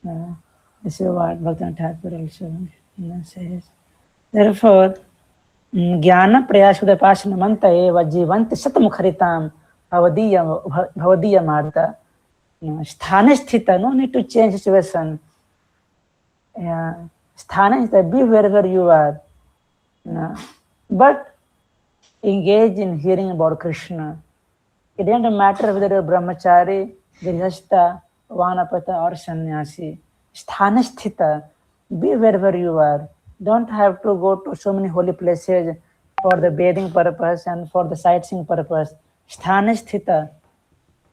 This is what Bhaktivinoda Thakur also says. Therefore, Jnana Prayashuddha Pashanamanta eva jivanti satmukharitam bhavadiya marta. Sthana sthita, no need to change situation. Sthana is be wherever you are. But engage in hearing about Krishna. It doesn't matter whether you're brahmachari, grihastha, vanapata or sannyasi. Sthana sthita, be wherever you are. Don't have to go to so many holy places for the bathing purpose and for the sightseeing purpose. Sthana sthita.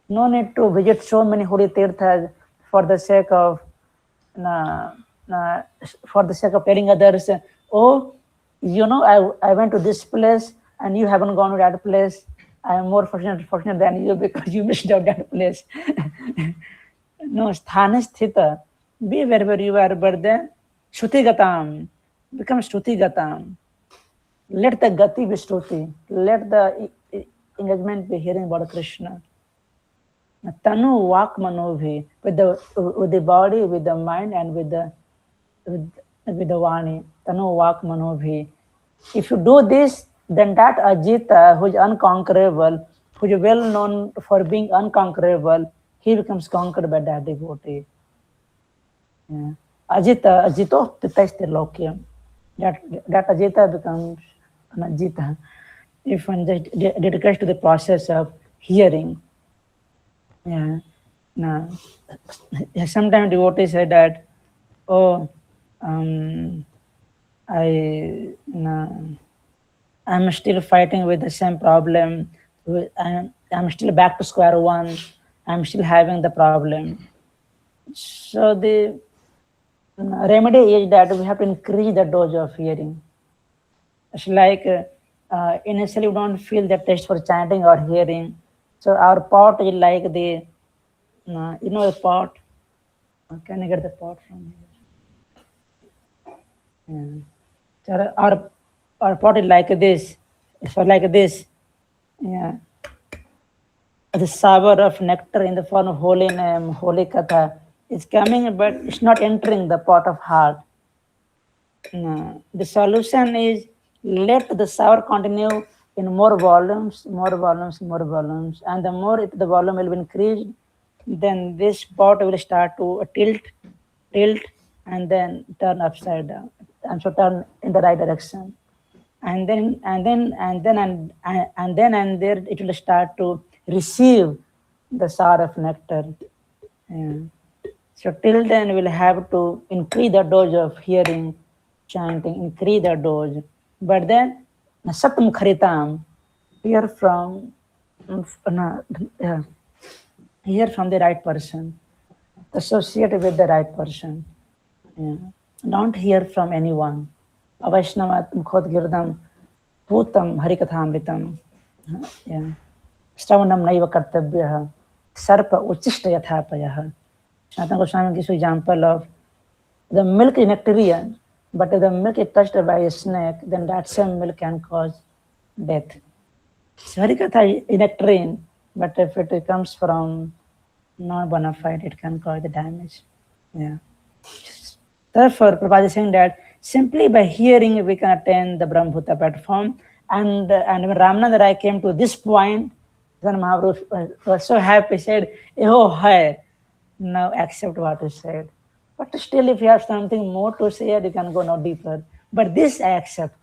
No need to visit so many holy tirthas for the sake of telling others, oh, I went to this place and you haven't gone to that place. I am more fortunate than you because you missed out that place. No, sthana sthita. Be wherever you are, but then shruti gatam. Become shruti gatam. Let the gati be shruti. Let the engagement be hearing about Krishna. Tanu vak manobhi, with the body, with the mind, and with the vani. Tanu vak manobhi. If you do this, then that Ajita, who is unconquerable, who is well known for being unconquerable, he becomes conquered by that devotee. Ajito titaiste lokyam. That Ajita becomes an Ajita if one just dedicates to the process of hearing. Sometimes devotees say that, oh, I'm still fighting with the same problem. I'm still back to square one. I'm still having the problem. So the remedy is that we have to increase the dose of hearing. It's like initially we don't feel the taste for chanting or hearing. So our pot is like the, the pot. Can I get the pot from here? So our pot is like this. It's like this. The savor of nectar in the form of holy name, holy katha is coming, but it's not entering the pot of heart. The solution is let the savor continue in more volumes, and the more the volume will be increased, then this pot will start to tilt, and then turn upside down, and so turn in the right direction, and then there it will start to receive the sour of nectar. So till then we'll have to increase the dose of hearing, chanting, increase the dose. But then satam kharitam, hear from the right person, associate with the right person. Don't hear from anyone. Avaishnavat mukhot girdam putam harikathamritam. Stravanam naiva kartavyah sarpa uchishta yathapayah. Sanatana Goswami gives an example of the milk is nectarian, but if the milk is touched by a snake, then that same milk can cause death. So Harikatha is nectarian, but if it comes from non-bona fide, it can cause the damage. Therefore, Prabhupada is saying that simply by hearing we can attain the Brahmabhuta platform. And when Ramananda Rai came to this point, then Mahaprabhu was so happy, said, oh, hi, now accept what you said. But still, if you have something more to say, you can go no deeper. But this I accept.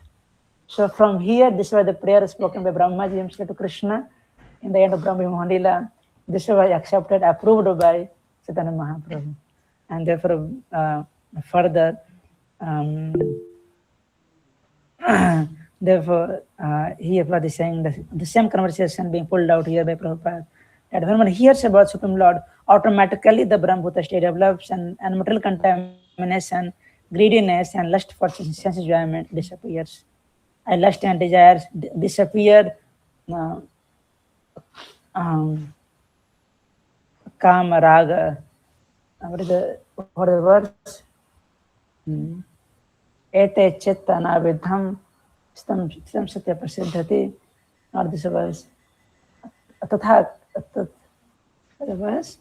So from here, this was the prayer spoken by Brahmaji himself to Krishna in the end of Brahma Mohandila. This was accepted, approved by Chaitanya Mahaprabhu. And therefore, further, therefore, here is saying the same conversation being pulled out here by Prabhupada. That when one hears about Supreme Lord, automatically the Brahmabhuta state develops and material contamination, greediness, and lust for sense enjoyment disappears. And lust and desires disappear. Kama, raga. What is the words? Ete chitta navidham stam satya prasiddhati. Not this verse. Tatha. What is the verse?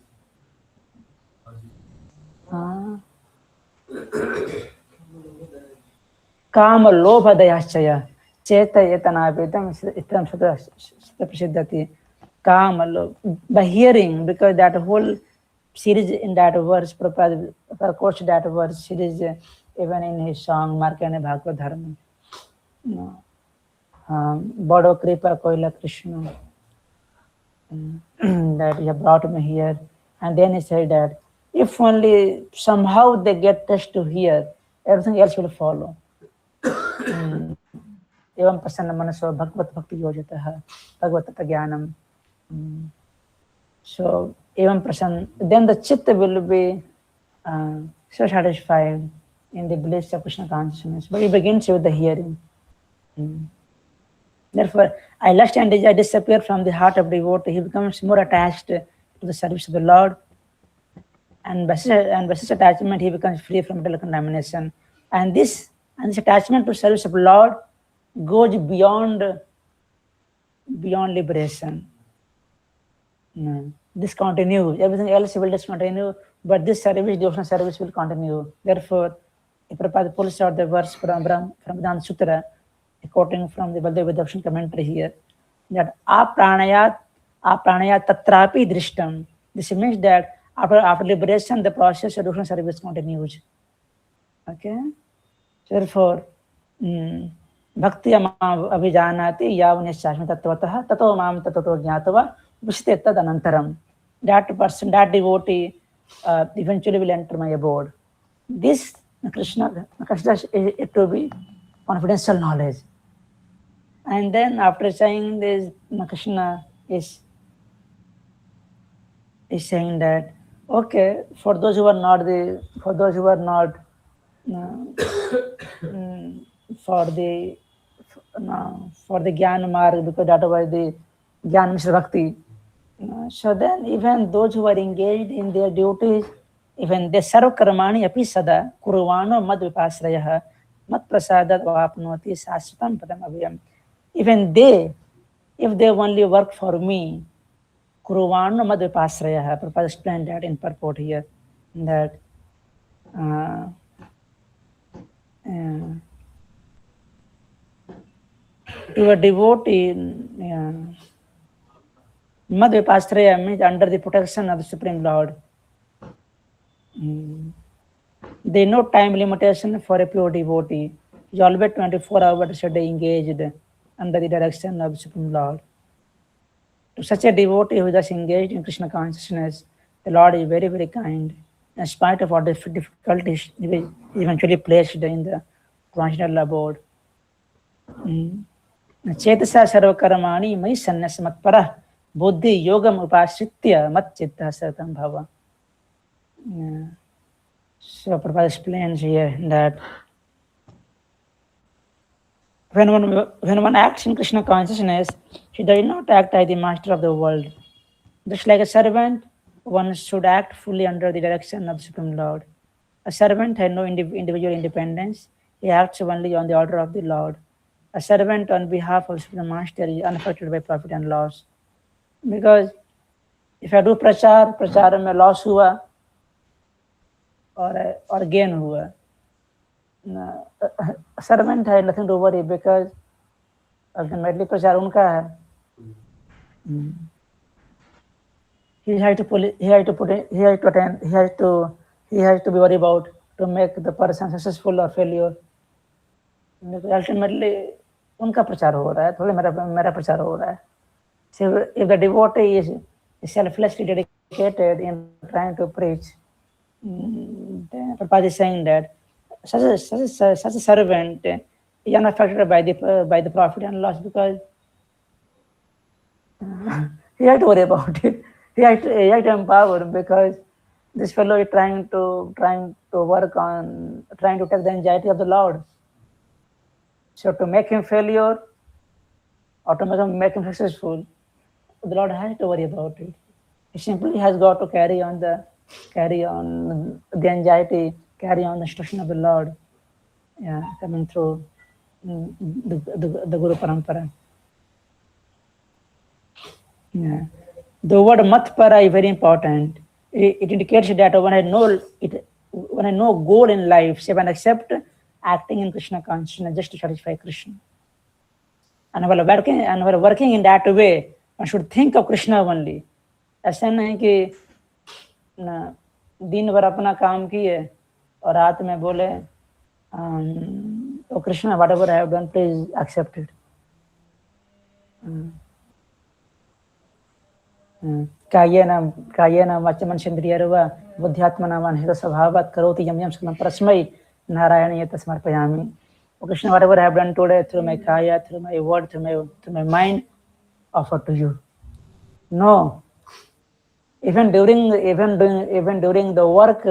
काम लोभ दयाश्चय चेतयतनापेतम इतम शत प्रसिद्धति. Kam by hearing, because that whole series in that verse, Prabhupada quotes that verse series even in his song Markane Bhagavad Dharma. Bado Kripa Koila Krishna, that you have brought me here. And then he said that if only somehow they get touched to hear, everything else will follow. Evam prasanna manaso bhagvat bhakti yojatah bhagvat jnanam. So evam prasanna, then the chitta will be so satisfied in the bliss of Krishna consciousness. But it begins with the hearing. Therefore, I lust and desire disappear from the heart of devotee. He becomes more attached to the service of the Lord. And by such attachment, he becomes free from mental contamination. And this attachment to service of the Lord goes beyond liberation. This continues. Everything else will discontinue, but this service, devotional service, will continue. Therefore, Prabhupada pulls out the verse from Vedanta Sutra, quoting from the Baldev Darshan commentary here, that apranayat tatrapi drishtam. This means that after liberation, the process of devotional service continues. Okay? Therefore, bhakti amam abhijanati yavaneshashmi tattvatah tato mam tato jnatava vishte tad anantaram. That person, that devotee, eventually will enter my abode. This Krishna considers it to be confidential knowledge. And then after saying this, Krishna is saying that, okay, for those who are not for the Jnana Marg, because that was the Jnana Mishra Bhakti. So then even those who are engaged in their duties, even they sarv karmani api sada kurvano mad vipasrayah mat prasadat vapnoti sasvatam padam abhyam. Even they, if they only work for me, kurvano mad vipasrayah. Prabhupada explained that in purport here, that your devotee, mad vipasraya means under the protection of the Supreme Lord. There is no time limitation for a pure devotee. He is always 24 hours a day engaged under the direction of the Supreme Lord. To such a devotee who is thus engaged in Krishna consciousness, the Lord is very, very kind. In spite of all the difficulties, he is eventually placed in the transcendental abode. Chetasa sarvakarmani mai sannyas matparah buddhi yogam upasritya mat chitta satam bhava. So Prabhupada explains here that when one acts in Krishna consciousness, he does not act as the master of the world. Just like a servant, one should act fully under the direction of the Supreme Lord. A servant has no individual independence. He acts only on the order of the Lord. A servant on behalf of the Supreme Master is unaffected by profit and loss. Because if I do prachar में loss हुआ or gain हुआ, a servant has nothing to worry because ultimately prachar उनका है. He has to be worried about to make the person successful or failure. Ultimately, उनका प्रचार हो रहा है, थोड़ी मेरा प्रचार हो रहा है. So if the devotee is selflessly dedicated in trying to preach, then Prabhupada is saying that such a servant is unaffected by the profit and loss because he had to worry about it. He had to empower because this fellow is trying to work on trying to take the anxiety of the Lord. So to make him failure or to make him successful, the Lord has to worry about it. He simply has got to carry on the anxiety, carry on the instruction of the Lord, coming through the Guru Parampara. Yeah. The word matpara is very important. It indicates that one when I no goal in life, save and accept acting in Krishna consciousness just to satisfy Krishna. And while working in that way, one should think of Krishna only. ऐसा नहीं कि ना दिन भर अपना काम किए और रात में बोले oh Krishna, whatever I have done, please accept it. कायेन वाचमनसेन्द्रियैर्वा बुद्ध्यात्मना वाञ्छितो स्वभावात् करोति यं यं सकलं परस्मै नारायणाय समर्पयामि. Oh Krishna, whatever I have done today through my kaya, through my word, through my mind, offer to you. No, even during the work,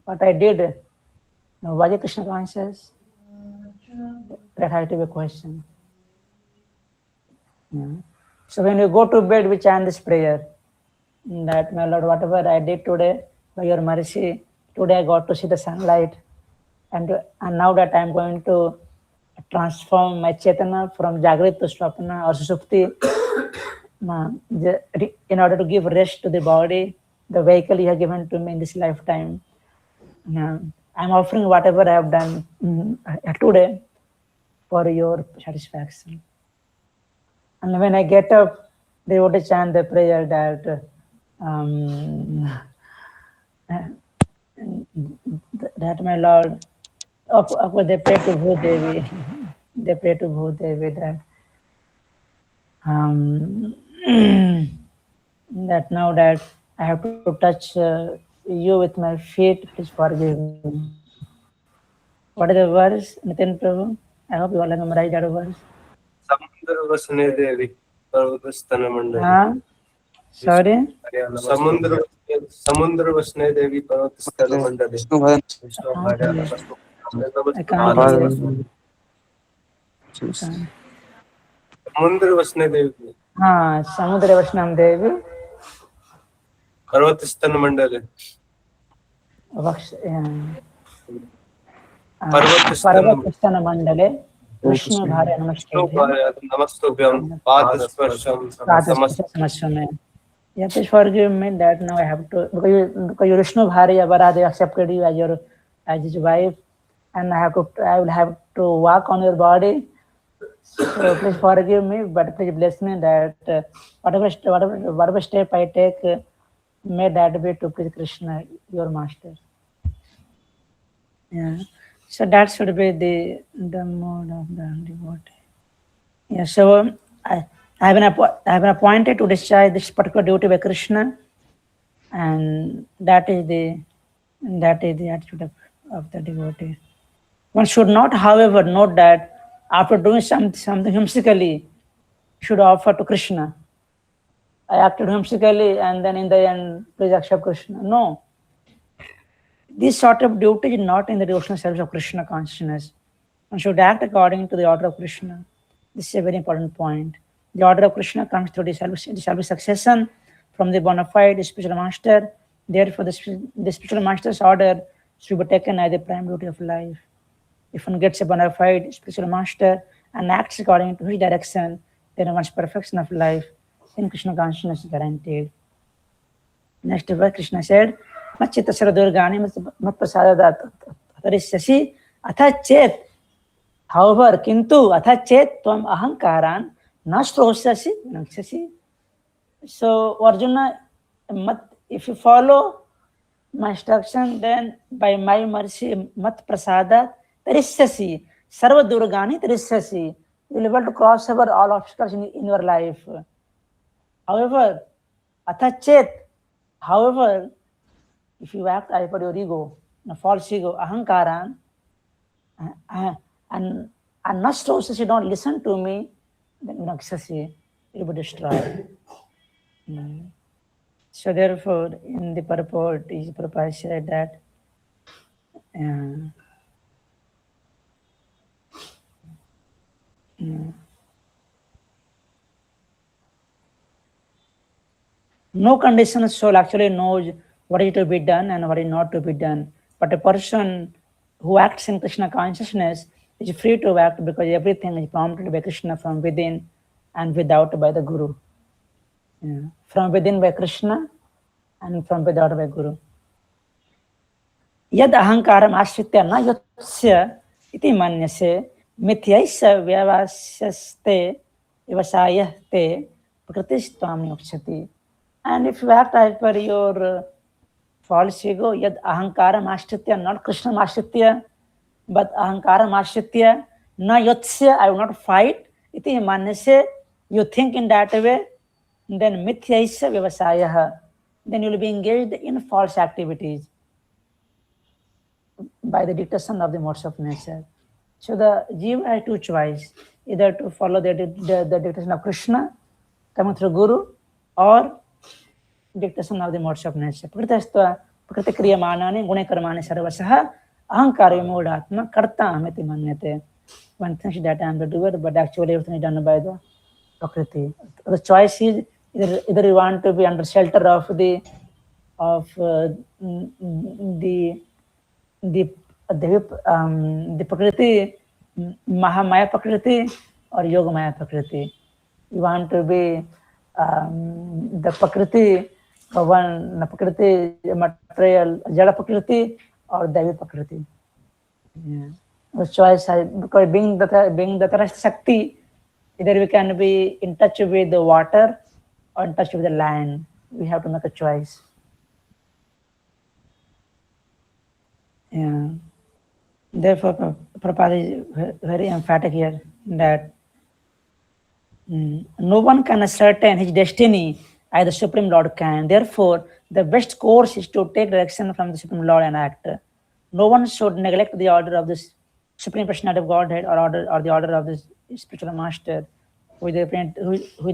what I did, no, was it Krishna conscious? That has to be a question. Yeah. So when you go to bed, we chant this prayer that, my Lord, whatever I did today, by your mercy, today I got to see the sunlight, and now that I am going to transform my Chaitana from Jagrit to Swapna or Sushupti, in order to give rest to the body, the vehicle you have given to me in this lifetime. I am offering whatever I have done today for your satisfaction. And when I get up, they would chant the prayer that that my Lord, they pray to Bhudevi. They pray to Bhudevi that that now that I have to touch you with my feet, please forgive me. What is the verse, Nitin Prabhu? I hope you all have memorized that verse. Samundra vasne devi parvatastana mandali. Sorry? Samundra vasne devi parvatastana mandali. I can't hear. Samundra vasne devi. Samudra Vashnam Devi. Parvatastana mandali. Parvatastana Mandale. Vishnu Bhare Namastubhyam Padasparsham Samasame. Yeah, please forgive me that now I have to, because you Vishnu Bhare Abara, they accepted you as his wife, and I will have to walk on your body. So please forgive me, but please bless me that whatever step I take, may that be to please Krishna, your master. Yeah. So that should be the mode of the devotee. Yeah. So I have been appointed to discharge this particular duty by Krishna, and that is the attitude of the devotee. One should not, however, note that after doing something whimsically, should offer to Krishna. I acted whimsically, and then in the end, please accept Krishna. No. This sort of duty is not in the devotional service of Krishna consciousness. One should act according to the order of Krishna. This is a very important point. The order of Krishna comes through the service succession from the bona fide spiritual master. Therefore, the spiritual master's order should be taken as the prime duty of life. If one gets a bona fide spiritual master and acts according to his direction, then one's perfection of life in Krishna consciousness is guaranteed. Next verse, Krishna said, Machita Saradurgani Matprasadatarisasi Athachet. However, Kintu Athachet Tvam Ahankaran Nastrosasi Naksasi. So, Arjuna, if you follow my instruction, then by my mercy, Mat Prasada Tarisasi, Sarva Durgani Tarisasi, you will be able to cross over all obstacles in your life. However, Athachet, however, if you act for your ego, a false ego, ahankaran, and nastosasi, you don't listen to me, then naksasi, you will be destroyed. So therefore, in the purport, Prabhupada said that no conditioned soul actually knows what is to be done and what is not to be done. But a person who acts in Krishna consciousness is free to act because everything is prompted by Krishna from within and without by the Guru. From within by Krishna and from without by Guru. यद अहंकारम आश्रित्य न योत्स्य इति मन्यसे मिथ्यैस्य व्यवसायस्ते व्यवसायस्ते प्रकृतिस्त्वां योक्ष्यति. And if you act as per your false ego, yad ahankaram ashritya, not Krishna ashritya, but ahankaram ashritya, na yotsya, I will not fight, iti manyase, you think in that way, then mithyaisya vyavasayah, then you will be engaged in false activities by the dictation of the modes of nature. So the jiva has two choices, either to follow the dictation of Krishna coming through Guru, or dictation of the modes of nature. Prakriti kriyamanaani gune karmani sarvasah ahankara vimudatma karta ahmiti manyate. One thinks that I am the doer, but actually everything is done by the Prakriti. The choice is either you want to be under shelter of the Prakriti, Mahamaya Prakriti or Yogamaya Prakriti. You want to be the Prakriti, one Prakriti material, Jada Prakriti or Devi Prakriti. Yeah. The choice, because being the Tarashta Shakti, either we can be in touch with the water or in touch with the land. We have to make a choice. Yeah. Therefore, Prabhupada is very emphatic here that no one can ascertain his destiny as the Supreme Lord can. Therefore, the best course is to take direction from the Supreme Lord and act. No one should neglect the order of this Supreme Personality of Godhead or the order of this spiritual master who is the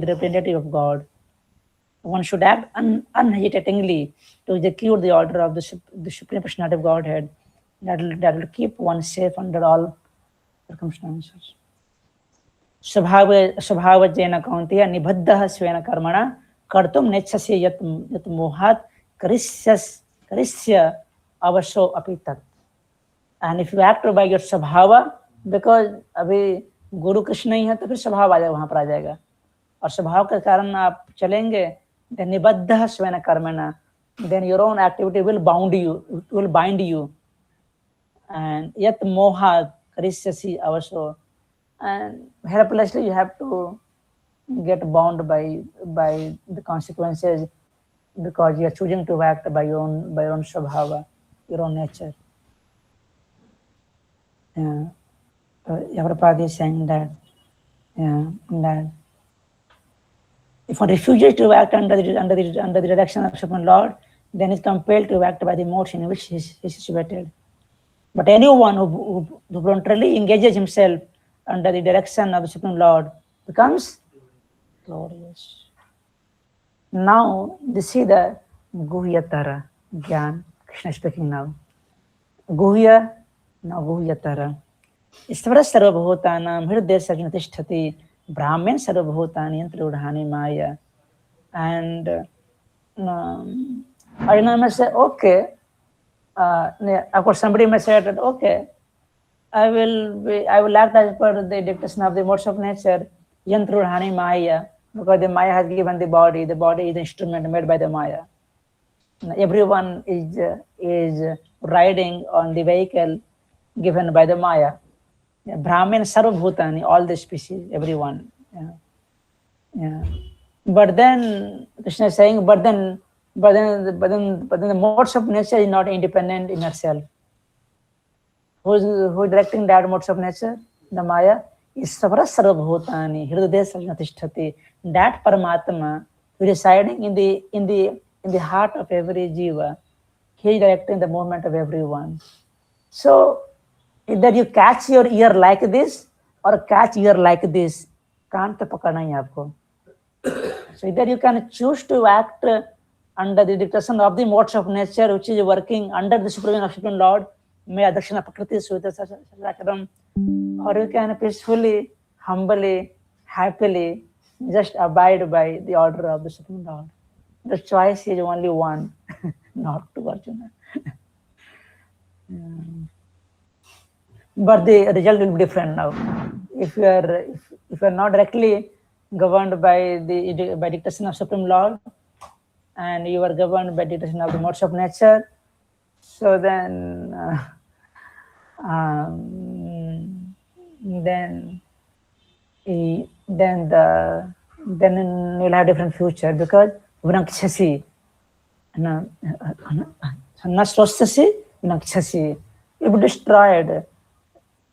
representative of God. One should act unhesitatingly to execute the order of the Supreme Personality of Godhead that will keep one safe under all circumstances. स्वभावजेन कौन्तेय निबद्धः स्वेन कर्मणा कर्तुं नेच्छसि यत् मोहात् करिष्य अवशो अपि तत्. And if you act by your स्वभाव, because अभी गुरु कृष्ण ही है तो फिर स्वभाव आ जाएगा, वहां पर आ जाएगा, और स्वभाव के कारण आप चलेंगे, then निबद्धः स्वेन कर्मणा, then your own activity will bind you, and yat moha karishyasi avasho, and helplessly you have to get bound by the consequences because you are choosing to act by your own swabhava, your own nature. Yeah. Prabhupada is saying that, that if one refuses to act under the direction of Supreme Lord, then is compelled to act by the modes in which he is situated. But anyone who voluntarily engages himself under the direction of the Supreme Lord becomes glorious. Now, this is the Guhyatara Gyan. Krishna speaking now. Guhya, now Guhyatara. Isvara sarvabhutanam hridaya sajnatishthati brahmin sarvabhutani yantrudhani maya. And Arjuna may say, okay, of course somebody may say that, okay, I will act as per the dictation of the modes of nature, yantrudhani maya, because the maya has given the body is the instrument made by the maya. Everyone is riding on the vehicle given by the maya. Brahmin sarvabhutani, all the species, everyone. Yeah. But then Krishna is saying, but then the modes of nature is not independent in herself. Who is directing that modes of nature? The maya is savara sarvabhutani hridaya sajnatishthati. That Paramatma residing in the heart of every jiva. He is directing the movement of everyone. So either you catch your ear like this or catch ear like this. कान तो पकड़ना ही आपको. So either you can choose to act under the dictation of the modes of nature which is working under the Supreme Lord, Maya Dakshina Prakriti Suvita Sachakaram, or you can peacefully, humbly, happily just abide by the order of the Supreme Lord. The choice is only one, not two, Arjuna. But the result will be different now. If you are not directly governed by dictation of Supreme Lord, and you are governed by dictation of the modes of nature, so then then then you'll have different future because Vinakshasi, Nasrostasi, Vinakshasi, you'll be destroyed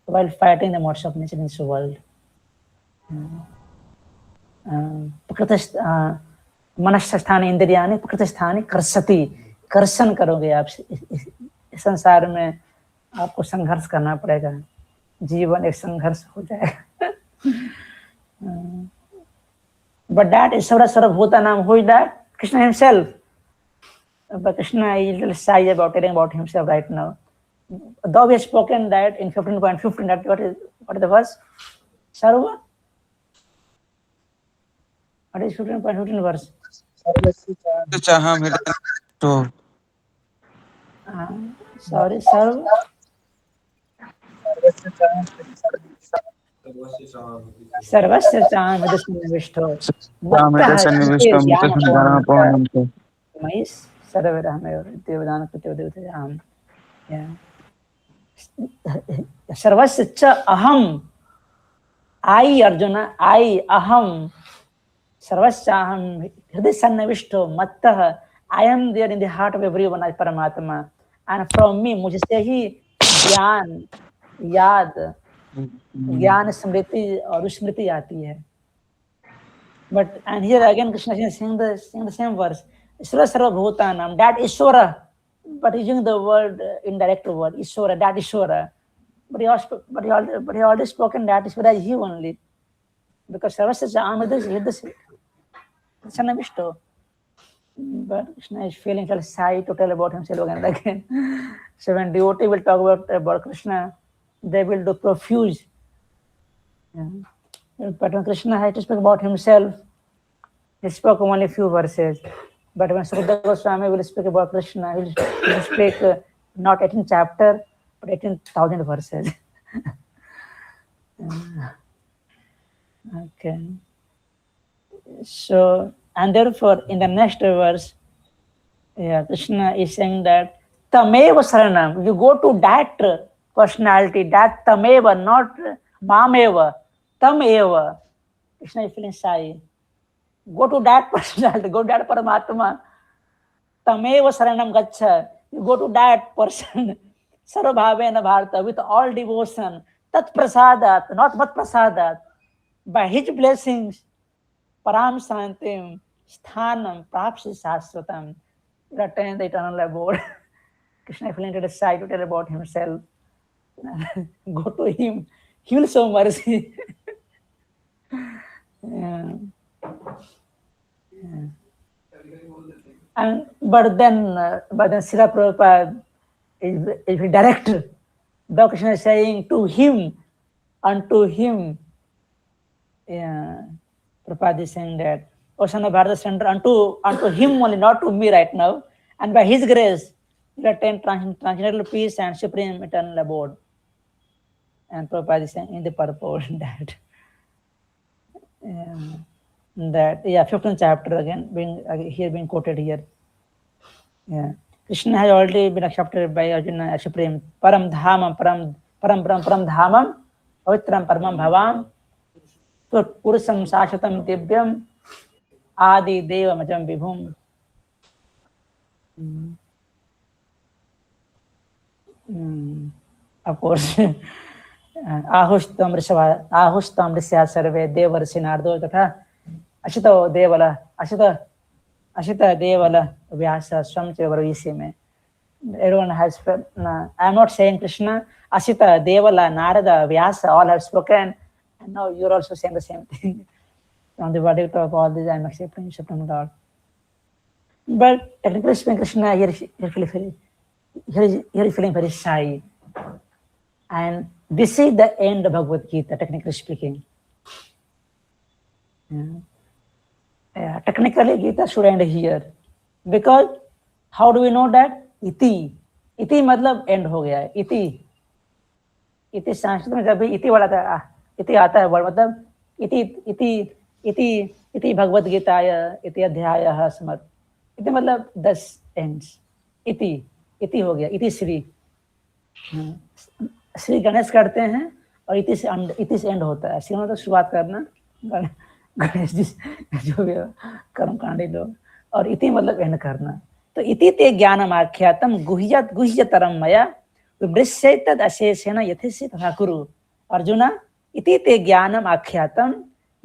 while fighting the modes of nature in this world. मनस्थानी इंद्रियानी प्रकृतिस्थानी कर्षति, कर्षण करोगे आप इस संसार में, आपको संघर्ष करना पड़ेगा, जीवन एक संघर्ष हो जाएगा. But that is Sarvabhutanam. Who is that? Krishna himself. But Krishna is a little shy about telling about himself right now. Though we have spoken that in 15.15, that what is the verse? Sarva? What is 15.15 verse? Sorry, Sarva? सर्वस्य चाहमिदसन्निविष्टो मत्तः ज्ञानपूर्णम् मयि सर्वरहमेव देवदानकृत्योदेवताम्. सर्वस्य च अहम्, I Arjuna, I aham, सर्वस्य अहम् हृदय सन्निविष्टो मत्तः, I am there in the heart of everyone as Paramatma, and from me, मुझसे ही ज्ञान, याद, ज्ञान, स्मृति और स्मृति आती है. But and here again Krishna is saying the same verse. Isvara Sarvabhutanam, that Ishvara, but using the word indirect word, Ishvara, that Ishvara. But he already spoken that Ishvara is he only. Because Sarvasya Amridis is Sannavishto. But Krishna is feeling a little shy to tell about himself again and again. So when devotee will talk about Krishna, they will do profuse. But when Krishna had to speak about himself, he spoke only a few verses. But when Sukadeva Goswami will speak about Krishna, he will speak not 18 chapter, but 18,000 verses. Okay. So, and therefore, in the next verse, Krishna is saying that Tameva Saranam, you go to that personality, that Tameva, not Mameva, Tameva. Krishna is feeling shy. Go to that personality, go to that Paramatma. Tameva Saranam Gacha. You go to that person, Sarvabhavena Bharata, with all devotion, Tat Prasadat, not Mat Prasadat. By his blessings, Param Santim, Sthanam, Prapsi Saswatam, you attain the eternal abode. Krishna is feeling to shy to tell about himself. Go to him, he will show mercy. But then Srila Prabhupada is direct. Though Krishna is saying to him, unto him, Prabhupada is saying that, O son of Bharata, surrender unto him only, not to me right now. And by his grace, you attain transcendental peace and supreme eternal abode. And Prabhupada is saying in the purport that, 15th chapter again, being quoted here. Krishna has already been accepted by Arjuna as supreme. Param dhamam, param dhamam, pavitram paramam bhavam, purusham sashvatam divyam, adi deva majam vibhum. Of course, ahustam risya sarve devarsi nardo tatha ashita devala vyasa swam chavarvisi me. Everyone has, I am not saying Krishna, Ashita, Devala, Narada, Vyasa, all have spoken, and now you are also saying the same thing. From the verdict of all this, I am accepting Supreme Lord. But technically speaking, Krishna here is feeling very shy. And this is the end of Bhagavad Gita, technically speaking. Technically, Gita should end here. Because, how do we know that? Iti मतलब end हो गया है. इति संस्कृत में जब भी इति वाला था, इति आता है वर्ड मतलब इति भगवद गीताय इति अध्यायः स्मृत. इति मतलब 10 ends. इति हो गया, इति श्री. श्री गणेश करते हैं और इति से एंड होता है। श्री मतलब शुरुआत करना, गणेश जी जो भी कर्मकांडी लोग, और इति मतलब एंड करना। तो इति ते ज्ञानम आख्यातम गुह्यतरम मया विमृश्येतद् अशेषेण यथेच्छित तथा कुरु। अर्जुना, इति ते ज्ञानम आख्यातम,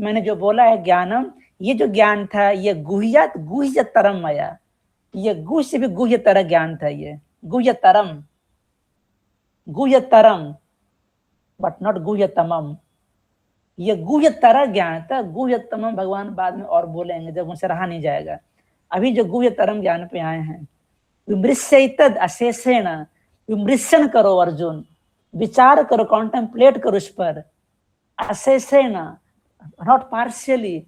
मैंने जो बोला है ज्ञानम, ये जो ज्ञान था ये गुह्यतरम मया, ये गुह्य से भी गुह्यतर ज्ञान था। ये गुह्यतरम बट नॉट गुह्यतमम। ये गुह्यतर ज्ञान था। गुह्यतमम भगवान बाद में और बोलेंगे जब उनसे रहा नहीं जाएगा। अभी जो गुह्यतरम ज्ञान पे आए हैं, विमृश्येतद् अशेषेण, विमृशन करो अर्जुन, विचार करो, कॉन्टेम्पलेट करो इस पर। अशेषेण, not partially,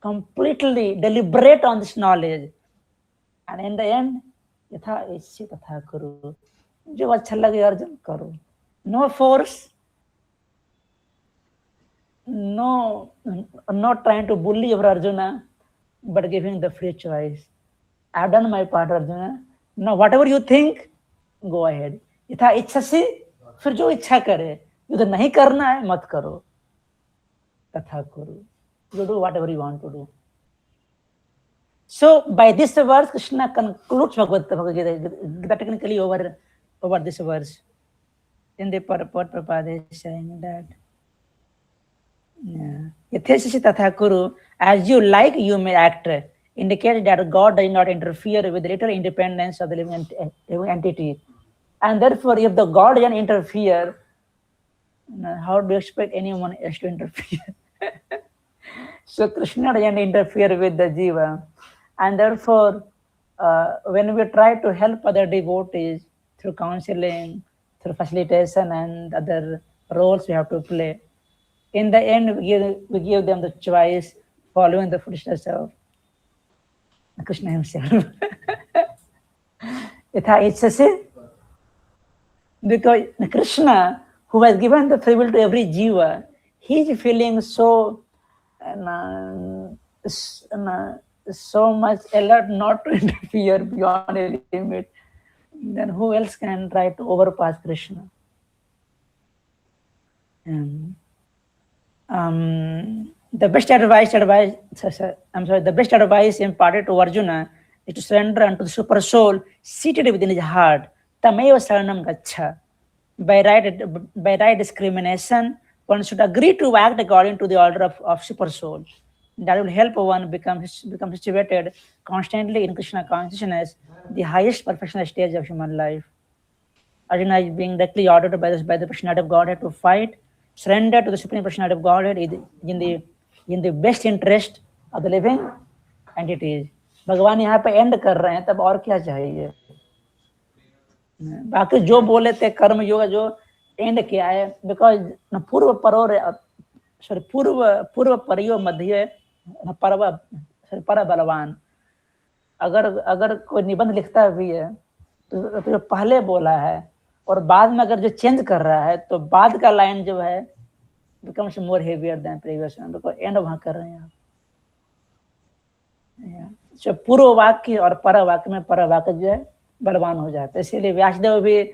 completely deliberate on this knowledge, and in the end यथा इच्छित तथा करो। जो अच्छा लगे अर्जुन करो। No force, not trying to bully your Arjuna, but giving the free choice. I have done my part, Arjuna. Now whatever you think, go ahead. यथा इच्छा से, फिर जो इच्छा करे, युद्ध नहीं करना है मत करो, तथा करो। You do whatever you want to do. So by this verse, Krishna concludes Bhagavad Gita technically over this verse. In the purport, Prabhupada is saying that Yathesha Tatha Kuru, as you like, you may act, indicates that God does not interfere with the literal independence of the living entity. And therefore, if the God doesn't interfere, how do you expect anyone else to interfere? So Krishna doesn't interfere with the jiva. And therefore, when we try to help other devotees through counseling, through facilitation and other roles we have to play, in the end, we give them the choice following the footsteps of Krishna himself. Because Krishna, who has given the free will to every jiva, he is feeling so much alert not to interfere beyond a limit. Then who else can try to overpass Krishna? The best advice imparted to Arjuna is to surrender unto the super soul seated within his heart. Tameva saranam gacha. By right discrimination, one should agree to act according to the order of super soul. That will help one become situated constantly in Krishna consciousness, the highest perfectional stage of human life. Arjuna is being directly ordered by the personality of Godhead to fight. Surrender to the Supreme Personality of Godhead is in the best interest of the living entities. भगवान यहाँ पे and कर रहे हैं, तब और क्या चाहिए? बाकी जो बोले थे कर्म योग, जो एंड किया है, बिकॉज पूर्व परियो मध्य पर बलवान। अगर कोई निबंध लिखता भी है तो जो पहले बोला है और बाद में अगर जो चेंज कर रहा है, तो बाद का लाइन जो है becomes more heavier than previous one, because and वहां कर रहे हैं आप। So, पूर्व वाक्य और पर वाक्य में पर वाक्य जो है बलवान हो जाता है। इसीलिए व्यासदेव भी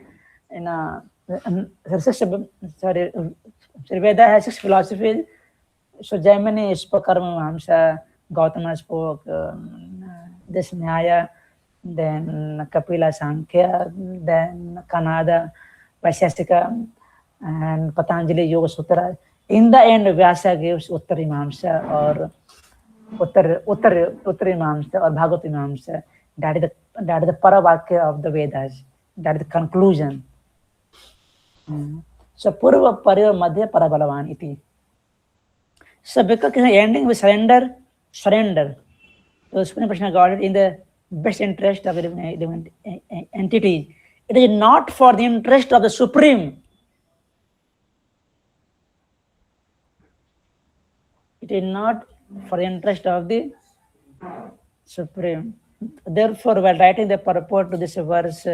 Vedha has 6 philosophies. So Jaimini spoke Karmamamsa, Gautama spoke this Nyaya, then Kapila Sankhya, then Kanada, Vaisheshika, and Patanjali Yoga Sutra. In the end, Vyasa gives Uttarimamsa or Uttarimamsa or Bhagavatimamsa. That is the Paravakya of the Vedas. That is the conclusion. So Purva Pariva Madhya Parabalavan iti. So because ending with surrender to the Supreme Personal Godhead in the best interest of the living entity. It is not for the interest of the Supreme. It is not for the interest of the Supreme. Therefore, while writing the purport to this verse,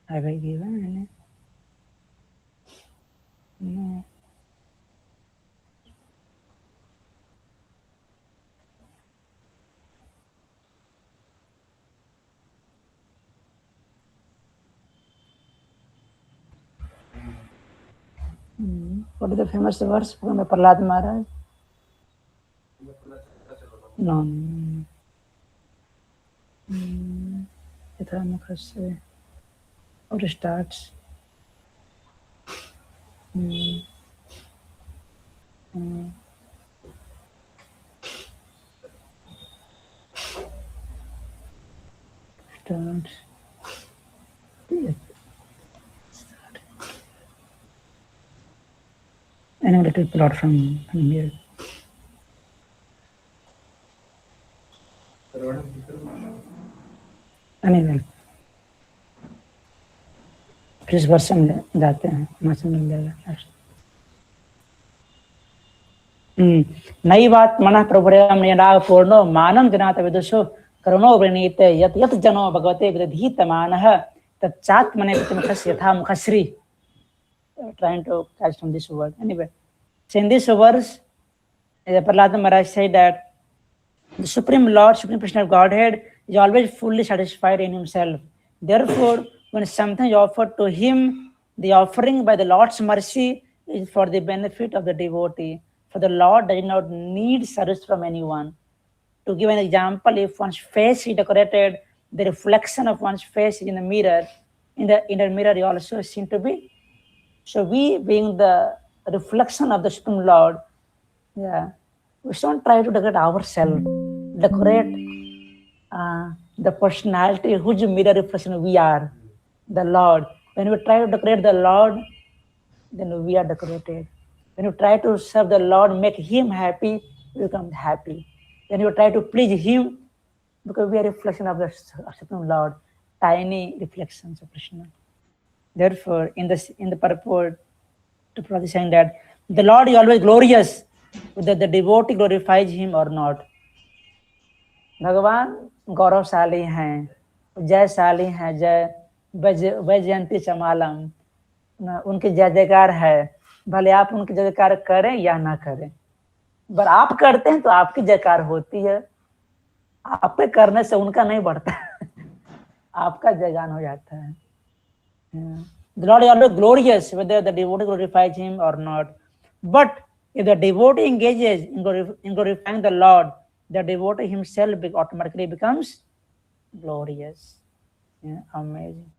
have I given any? What is the famous verse from Prahlad Maharaj? No. Yatha mukhasya. Or it starts. Starts. And a little plot from here. Anyway, किस वर्ष में जाते हैं मास मिल जाएगा नैवात मनः प्रभुरम निराग पूर्णो मानम जनात विदुषो करुणो वृणीते यत यत जनो भगवते विदधीतमानः तच्चात्मने प्रतिमुखस्य यथा मुखश्री trying to catch from this word anyway. So in this verse, Prahlad Maharaj said that the Supreme Lord, Supreme Personality of Godhead is always fully satisfied in himself. Therefore, when something is offered to him, the offering by the Lord's mercy is for the benefit of the devotee. For the Lord does not need service from anyone. To give an example, if one's face is decorated, the reflection of one's face in the mirror, in the mirror you also seem to be. So we, being the reflection of the Supreme Lord, we don't try to decorate ourselves, decorate the personality whose mirror reflection we are, the Lord. When we try to decorate the Lord, then we are decorated. When you try to serve the Lord, make him happy, you become happy. When you try to please him, because we are a reflection of the Supreme Lord, tiny reflections of Krishna. Therefore, in the purport to Prabhupada saying that the Lord is always glorious, whether the devotee glorifies him or not. भगवान गौरवशाली हैं, जयशाली हैं, जय वैजयंती चमालम, उनकी जय जयकार है, भले आप उनकी जय जयकार करें या ना करें, पर आप करते हैं तो आपकी जयकार होती है, आपके करने से उनका नहीं बढ़ता, आपका जयगान हो जाता है. The Lord is always glorious, whether the devotee glorifies him or not. But if the devotee engages in glorifying the Lord, the devotee himself automatically becomes glorious. Amazing.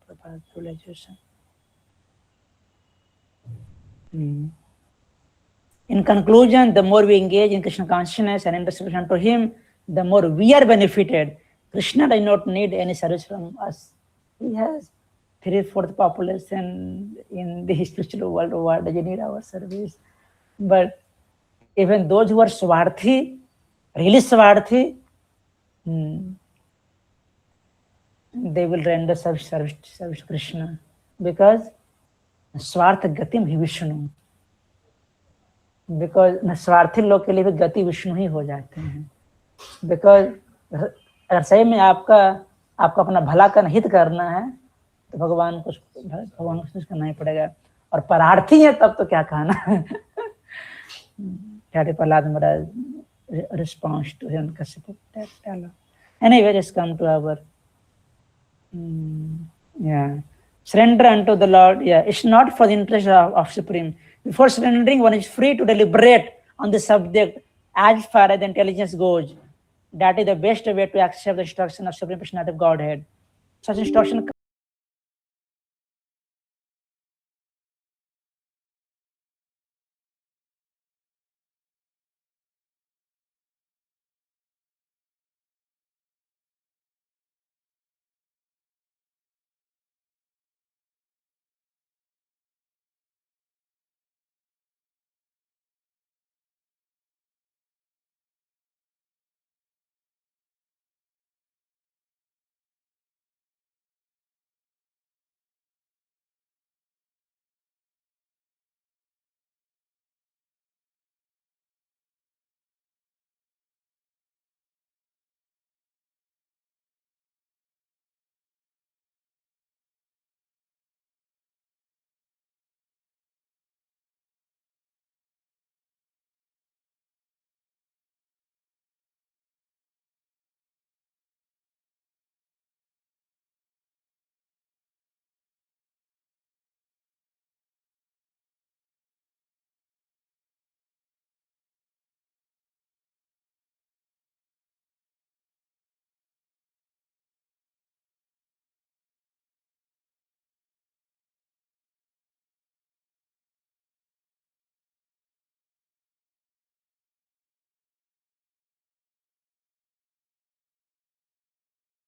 In conclusion, the more we engage in Krishna consciousness and introspection to him, the more we are benefited. Krishna does not need any service from us. He has 3/4 population in the spiritual world. Why does he need our service? But even those who are Swarthi, really Swarthi, they will render service to Krishna, because Swartha Gatim hi Vishnu. Because स्वार्थी लोग के लिए भी गति विष्णु ही हो जाते हैं. Because अगर सही में आपका अपना भला का हित करना है तो भगवान को खुश करना ही पड़ेगा. और परार्थी है तब तो क्या कहना. प्रहलाद महाराज response to him. Anyway, just come to our surrender unto the Lord. It's not for the interest of Supreme. Before surrendering, one is free to deliberate on the subject as far as the intelligence goes. That is the best way to accept the instruction of Supreme Personality of Godhead. Such instruction